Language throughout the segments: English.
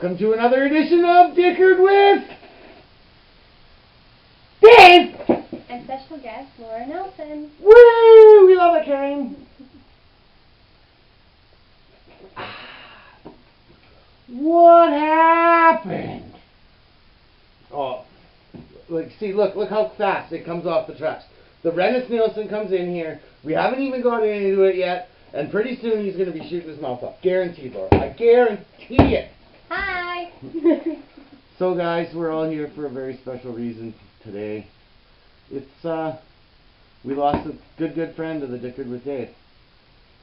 Welcome to another edition of Dickered with Dave! And special guest, Laura Nelson. Woo! We love it, Karen. What happened? Oh, look how fast it comes off the tracks. The Rennis Nielsen comes in here. We haven't even gotten into it yet. And pretty soon he's going to be shooting his mouth off. Guaranteed, Laura. I guarantee it. Hi. So, guys, we're all here for a very special reason today. It's, we lost a good friend of the Dickered with Dave.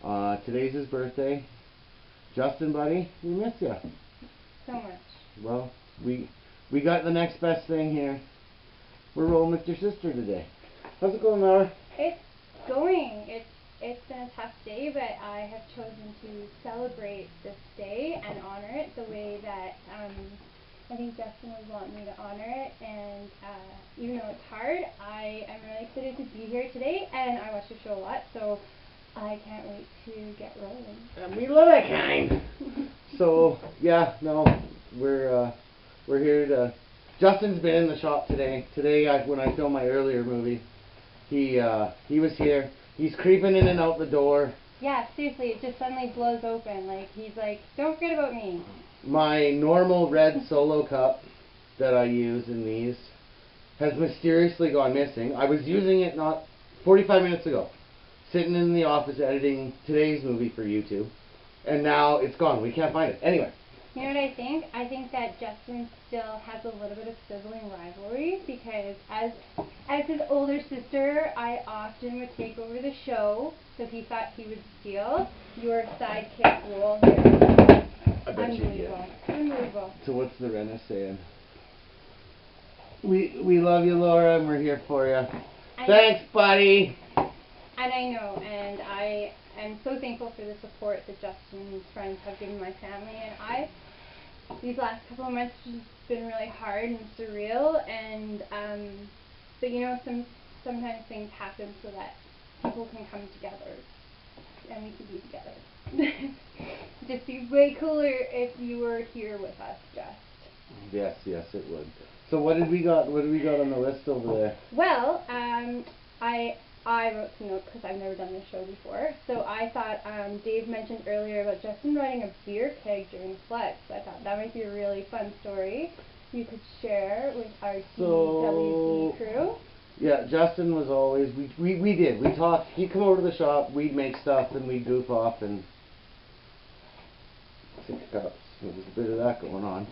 Today's his birthday. Justin, buddy, we miss you. So much. Well, we got the next best thing here. We're rolling with your sister today. How's it going, Laura? It's going. It's been a tough day, but I have chosen to celebrate this day and honor it the way that I think Justin would want me to honor it. And even though it's hard, I am really excited to be here today, and I watch the show a lot, so I can't wait to get rolling. And we love that kind. So yeah, no, we're here to. Justin's been in the shop today. When I filmed my earlier movie, he was here. He's creeping in and out the door. Yeah, seriously, it just suddenly blows open. Like, he's like, don't forget about me. My normal red Solo cup that I use in these has mysteriously gone missing. I was using it not 45 minutes ago, sitting in the office editing today's movie for YouTube, and now it's gone. We can't find it. Anyway. You know what I think? I think that Justin still has a little bit of sizzling rivalry because as his older sister, I often would take over the show, so he thought he would steal your sidekick role here. I bet you did. Unbelievable. So what's the Renner saying? We love you, Laura, and we're here for you. Thanks, buddy. And I know, and I am so thankful for the support that Justin and his friends have given my family, and these last couple of months have just been really hard and surreal, and but you know, sometimes things happen so that people can come together and we can be together. Just be way cooler if you were here with us, Just. Yes, it would. So what did we got? What do we got on the list over there? Well, I wrote some notes because I've never done this show before. So I thought Dave mentioned earlier about Justin riding a beer keg during the flood. So I thought that might be a really fun story you could share with our TWD crew. Yeah, Justin was always, we talked, he'd come over to the shop, we'd make stuff, and we'd goof off and 6 cups. There was a bit of that going on.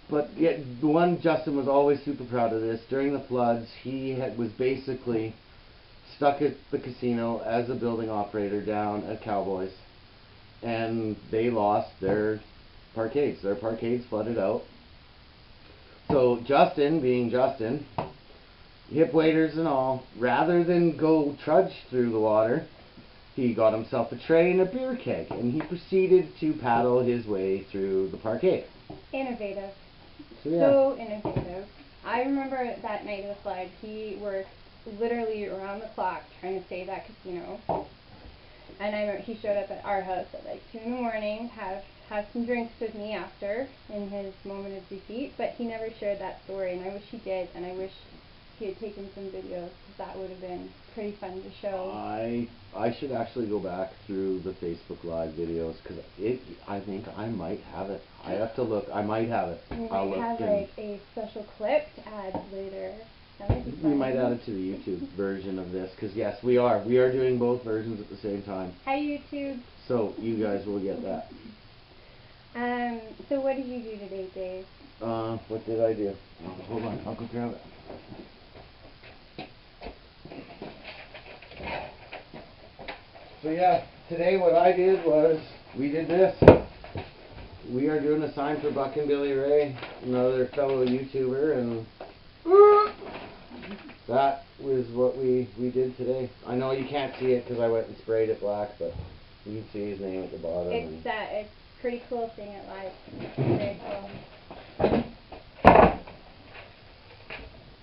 But yeah, the one, Justin was always super proud of this. During the floods, he was basically stuck at the casino as a building operator down at Cowboys, and they lost their parkades. Their parkades flooded out. So Justin, being Justin, hip waders and all, rather than go trudge through the water, he got himself a tray and a beer keg, and he proceeded to paddle his way through the parkade. Innovative. So, yeah. So innovative. I remember that night of the flood, he worked literally around the clock trying to save that casino, and I remember he showed up at our house at like 2 in the morning, have some drinks with me after in his moment of defeat, but he never shared that story, and I wish he did, and I wish he had taken some videos because that would have been pretty fun to show. I should actually go back through the Facebook Live videos because I think I might have it. I have to look. I might have it. We might have like a special clip to add later. We might add it to the YouTube version of this, because yes, we are doing both versions at the same time. Hi, YouTube. So you guys will get that. So what did you do today, Dave? What did I do? Hold on, I'll go grab it. So yeah, today what I did was, we did this. We are doing a sign for Buck and Billy Ray, another fellow YouTuber, and that was what we did today. I know you can't see it because I went and sprayed it black, but you can see his name at the bottom. It's pretty cool seeing it live. Very cool.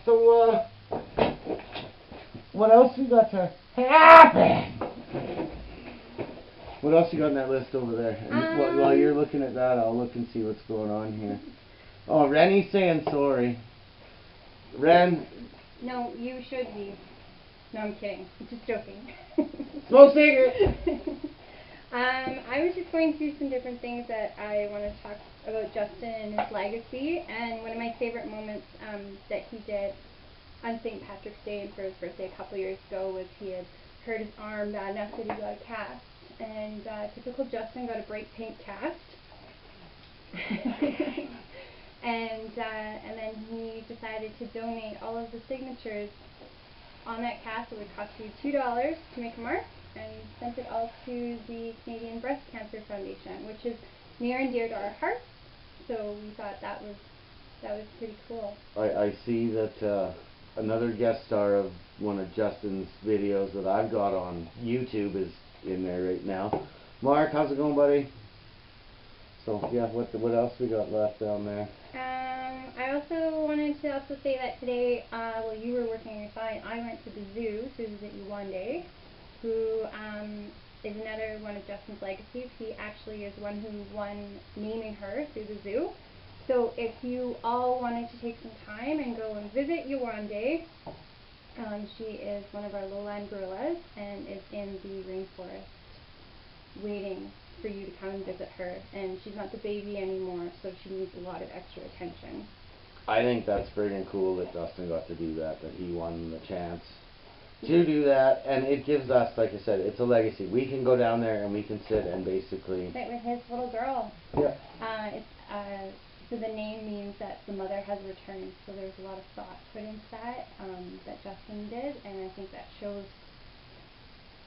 So, what else we got to happen? What else you got on that list over there? And while you're looking at that, I'll look and see what's going on here. Oh, Rennie's saying sorry. Ren. No, you should be. No, I'm kidding. I'm just joking. Smoke cigarette. I was just going through some different things that I want to talk about Justin and his legacy, and one of my favorite moments that he did on St. Patrick's Day and for his birthday a couple years ago was he had hurt his arm bad enough that he got a cast, and typical Justin got a bright pink cast. And then he decided to donate all of the signatures on that cast. It would cost you $2 to make a mark, and sent it all to the Canadian Breast Cancer Foundation, which is near and dear to our hearts. So we thought that was pretty cool. I see that another guest star of one of Justin's videos that I've got on YouTube is in there right now. Mark, how's it going, buddy? So yeah, what else we got left down there? I also wanted to say that today, while you were working on your side, I went to the zoo to visit Yuwande, who is another one of Justin's legacies. He actually is one who won naming her through the zoo. So if you all wanted to take some time and go and visit Yuwande, she is one of our lowland gorillas and is in the rainforest waiting for you to come and visit her. And she's not the baby anymore, so she needs a lot of extra attention. I think that's friggin' cool that Justin got to do that he won the chance to do that, and it gives us, like I said, it's a legacy. We can go down there and we can sit and basically sit with his little girl. Yeah. So the name means that the mother has returned. So there's a lot of thought put into that that Justin did, and I think that shows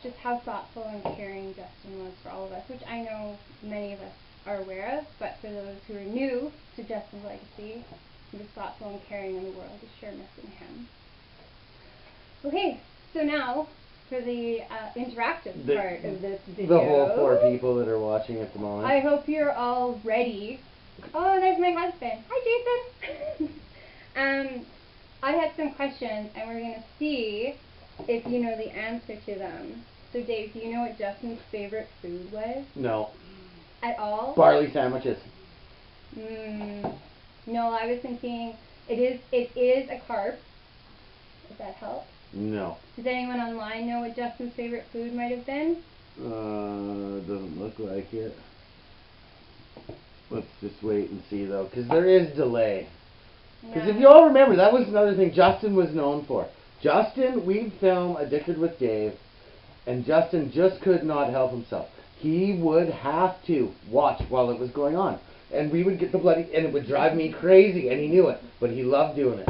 just how thoughtful and caring Justin was for all of us, which I know many of us are aware of, but for those who are new to Justin's legacy, he was thoughtful and caring, and the world is sure missing him. Okay, so now for the interactive part of this video. The whole 4 people that are watching at the moment. I hope you're all ready. Oh, there's my husband. Hi, Jason. I have some questions, and we're going to see if you know the answer to them. So, Dave, do you know what Justin's favorite food was? No. At all? Barley sandwiches. No, I was thinking it is a carb. Does that help? No. Does anyone online know what Justin's favorite food might have been? Doesn't look like it. Let's just wait and see, though, because there is delay. Because if you all remember, that was another thing Justin was known for. Justin, we'd film Addicted with Dave, and Justin just could not help himself. He would have to watch while it was going on. And we would get the bloody, and it would drive me crazy, and he knew it, but he loved doing it.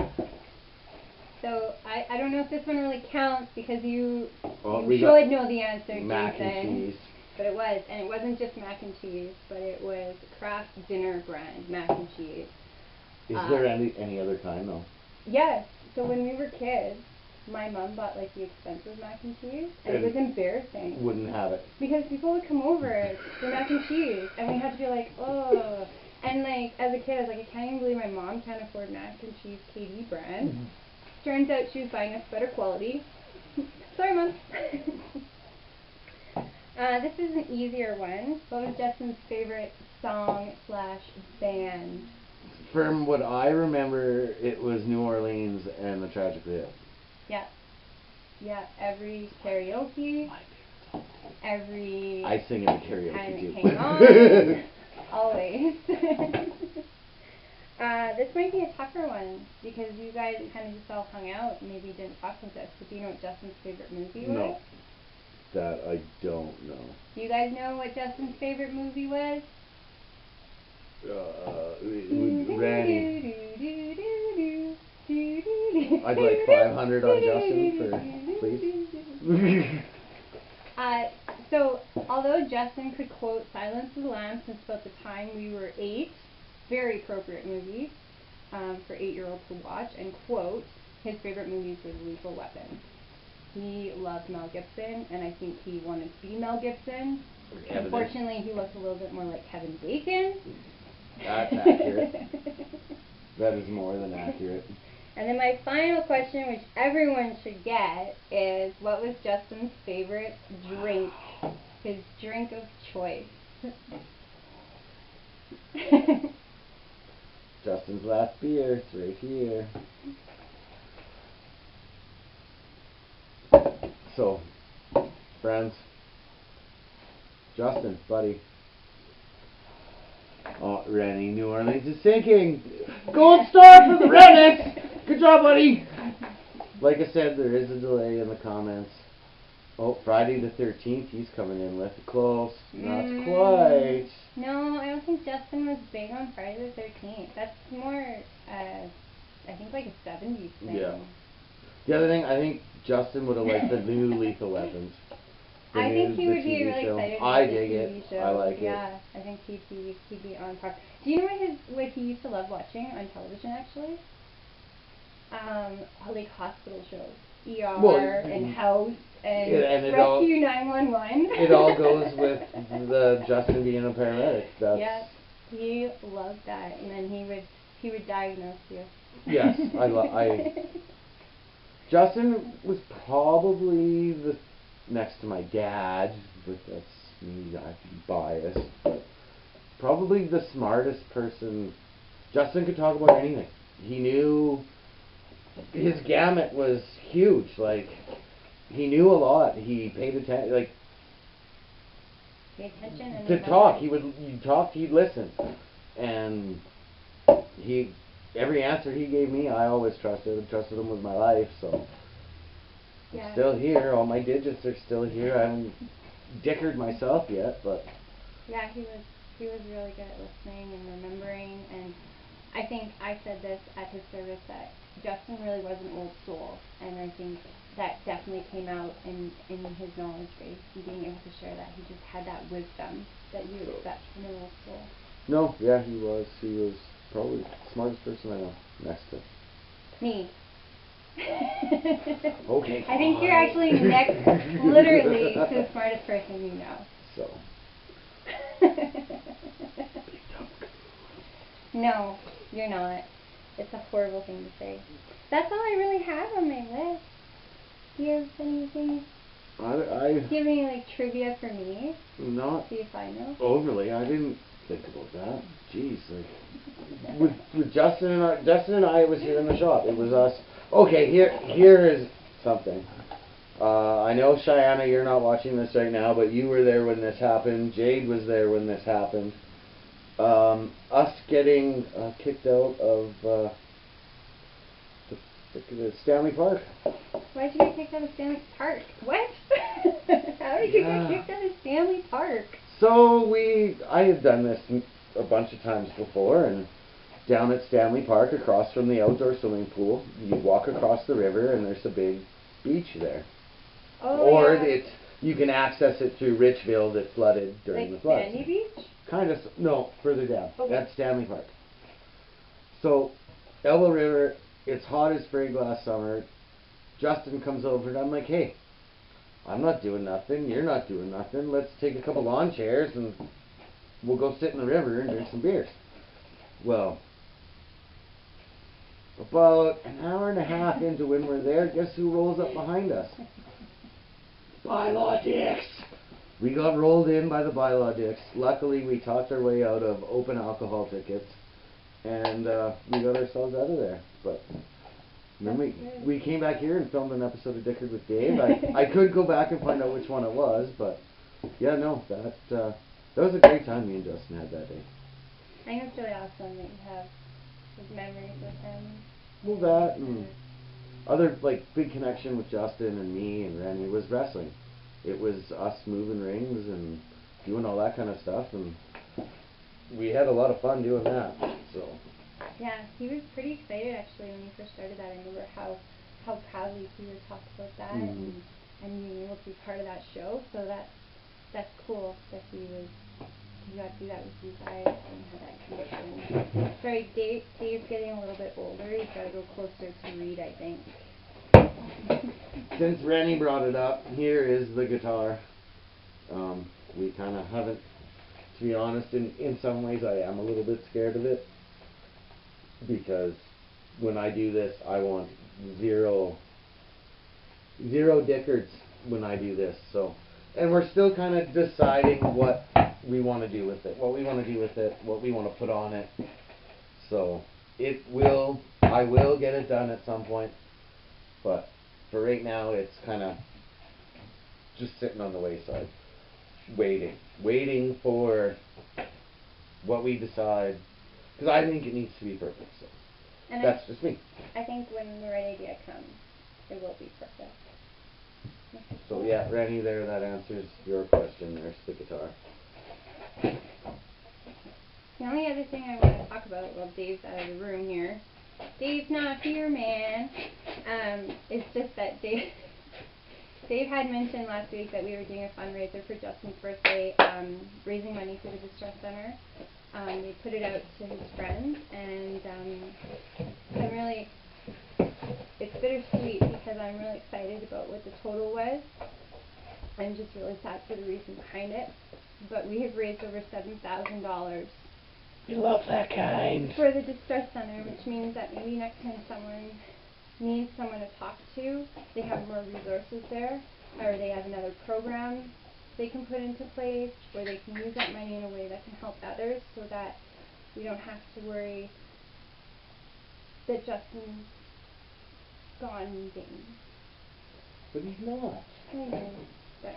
So, I don't know if this one really counts, because you We should know the answer, mac Jason. and cheese. But it was, and it wasn't just mac and cheese, but it was Kraft Dinner brand mac and cheese. Is there any other kind, though? Yes. So when we were kids, my mom bought like the expensive mac and cheese, and it was embarrassing. Wouldn't have it. Because people would come over for mac and cheese, and we had to be like, oh. And like, as a kid, I was like, I can't even believe my mom can't afford mac and cheese KD brand. Mm-hmm. Turns out she was buying us better quality. Sorry, Mom. This is an easier one. What was Justin's favorite song/band? From what I remember, it was New Orleans and the Tragic Real. Yeah. Yeah, every karaoke, every I sing it at karaoke time too. it came on, always. This might be a tougher one, because you guys kind of just all hung out and maybe didn't talk with us, but do you know what Justin's favorite movie was? No. That I don't know. Do you guys know what Justin's favorite movie was? Randy. I'd like 500 on Justin, please. So, although Justin could quote Silence of the Lambs since about the time we were 8, very appropriate movie for 8-year-olds to watch, and quote, his favorite movies were Lethal Weapon. He loved Mel Gibson, and I think he wanted to be Mel Gibson. Unfortunately, he looked a little bit more like Kevin Bacon. That's accurate. That is more than accurate. And then my final question, which everyone should get, is what was Justin's favorite drink? his drink of choice. Justin's last beer, it's right here. So, friends, Justin, buddy. Oh, Rennie, New Orleans is sinking. Gold star for the Rednecks. Good job, buddy. Like I said, there is a delay in the comments. Oh, Friday the 13th, he's coming in with close. Not quite. No, I don't think Justin was big on Friday the 13th. That's more, I think like a 70s thing. Yeah. The other thing, I think Justin would have liked the new Lethal Weapons. I think he would be really excited about the TV show. I like it. Yeah, I think he'd be on par. Do you know what he used to love watching on television actually? Like hospital shows. ER and House and Rescue 911. It all goes with the Justin being a paramedic. Yeah, he loved that, and then he would diagnose you. Yes, Justin was probably the next to my dad, but that's me, I can be biased. But probably the smartest person. Justin could talk about anything. He knew. His gamut was huge. Like, he knew a lot. He paid attention. Like, pay attention and to talk, you'd talk, he'd listen, and every answer he gave me, I always trusted. I trusted him with my life. So yeah. I'm still here. All my digits are still here. I haven't dickered myself yet, but yeah, he was really good at listening and remembering. And I think I said this at his service that Justin really was an old soul, and I think that definitely came out in his knowledge base and being able to share that. He just had that wisdom that you would expect from an old soul. No, yeah, he was. He was probably the smartest person I know, next to me. Okay. I think you're actually next, literally, to the smartest person you know. So. No, you're not. It's a horrible thing to say. That's all I really have on my list. Do you have anything? Do you have any like trivia for me? Not. See if I know. Overly. I didn't think about that. Jeez, like with Justin and I, it was here in the shop. It was us. Okay, here is something. I know, Cheyenne, you're not watching this right now, but you were there when this happened. Jade was there when this happened. Us getting kicked out of the Stanley Park. Why did you get kicked out of Stanley Park? What? How did you get kicked out of Stanley Park? So I had done this a bunch of times before, and down at Stanley Park, across from the outdoor swimming pool, you walk across the river, and there's a big beach there. Oh, or yeah. you can access it through Richville that flooded during the floods. Sandy Beach? Kind of, no, further down. Okay. At Stanley Park. So, Elbow River, it's hot as spring last summer. Justin comes over and I'm like, hey, I'm not doing nothing, you're not doing nothing, let's take a couple lawn chairs and we'll go sit in the river and drink some beers. Well, about an hour and a half into when we're there, guess who rolls up behind us? Bylaw dicks! We got rolled in by the bylaw dicks. Luckily, we talked our way out of open alcohol tickets, and we got ourselves out of there. But then we came back here and filmed an episode of Dickered with Dave. I could go back and find out which one it was, but yeah, no, that was a great time me and Justin had that day. I think it's really awesome that you have those memories with him. Well, that and other big connection with Justin and me and Rennie was wrestling. It was us moving rings and doing all that kind of stuff, and we had a lot of fun doing that. So. Yeah, he was pretty excited actually when he first started that. I remember how proudly he would talk about that and being able to be part of that show. So that's cool that he got to do that with you guys and have that connection. Sorry, Dave's getting a little bit older. He's got to go closer to Reed, I think. Since Rennie brought it up, here is the guitar. We kind of haven't, to be honest, in some ways I am a little bit scared of it, because when I do this, I want zero dickards when I do this. So And we're still kind of deciding what we want to do with it, what we want to do with it, what we want to put on it. So I will get it done at some point, but for right now it's kind of just sitting on the wayside, waiting for what we decide, because I think it needs to be perfect. So and that's just me. I think when the right idea comes, it will be perfect. So yeah, Rennie, that answers your question there, the guitar. The only other thing I want to talk about, well, Dave's out of the room here. Dave's not here, man. It's just that Dave had mentioned last week that we were doing a fundraiser for Justin's birthday, raising money for the Distress Center. They put it out to his friends, and it's bittersweet because I'm really excited about what the total was. I'm just really sad for the reason behind it. But we have raised over $7,000. You love that kind. For the Distress Center, which means that maybe next time someone needs someone to talk to, they have more resources there, or they have another program they can put into place, or they can use that money in a way that can help others, so that we don't have to worry that Justin's gone in vain. But he's not. I know, but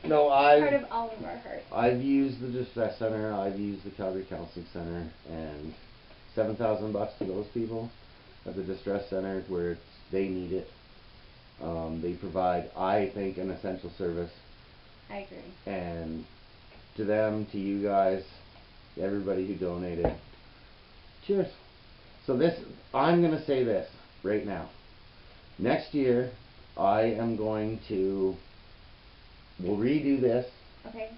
no, part of all of our hearts. I've used the Distress Center, I've used the Calgary Counseling Center, and $7,000 to those people at the Distress Center where they need it. They provide, I think, an essential service. I agree. And to them, to you guys, everybody who donated, cheers. So I'm going to say this right now. Next year, we'll redo this. Okay.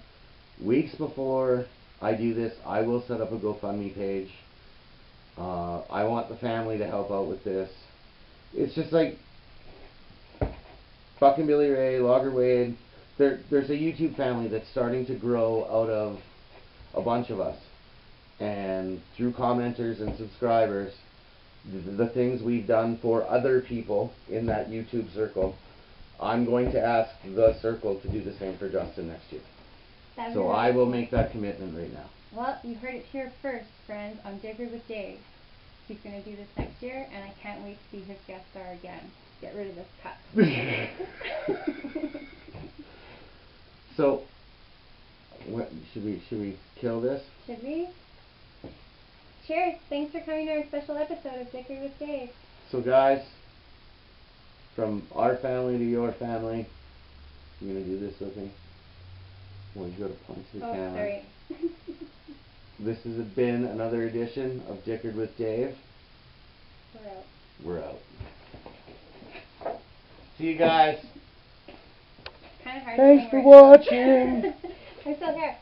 Weeks before I do this, I will set up a GoFundMe page. I want the family to help out with this. It's just like Buck and Billy Ray, Logger Wade. There's a YouTube family that's starting to grow out of a bunch of us. And through commenters and subscribers, the things we've done for other people in that YouTube circle, I'm going to ask the circle to do the same for Justin next year. So I will make that commitment right now. Well, you heard it here first, friends, on Digger with Dave. He's going to do this next year, and I can't wait to be his guest star again. Get rid of this cut. So, what should we kill this? Should we? Cheers! Thanks for coming to our special episode of Digger with Dave. So guys, from our family to your family, you gonna do this with me? Well, you gotta point to the camera. Sorry. This has been another edition of Dickered with Dave. We're out. We're out. See you guys. Kind of hard. Thanks for watching. I'm still here.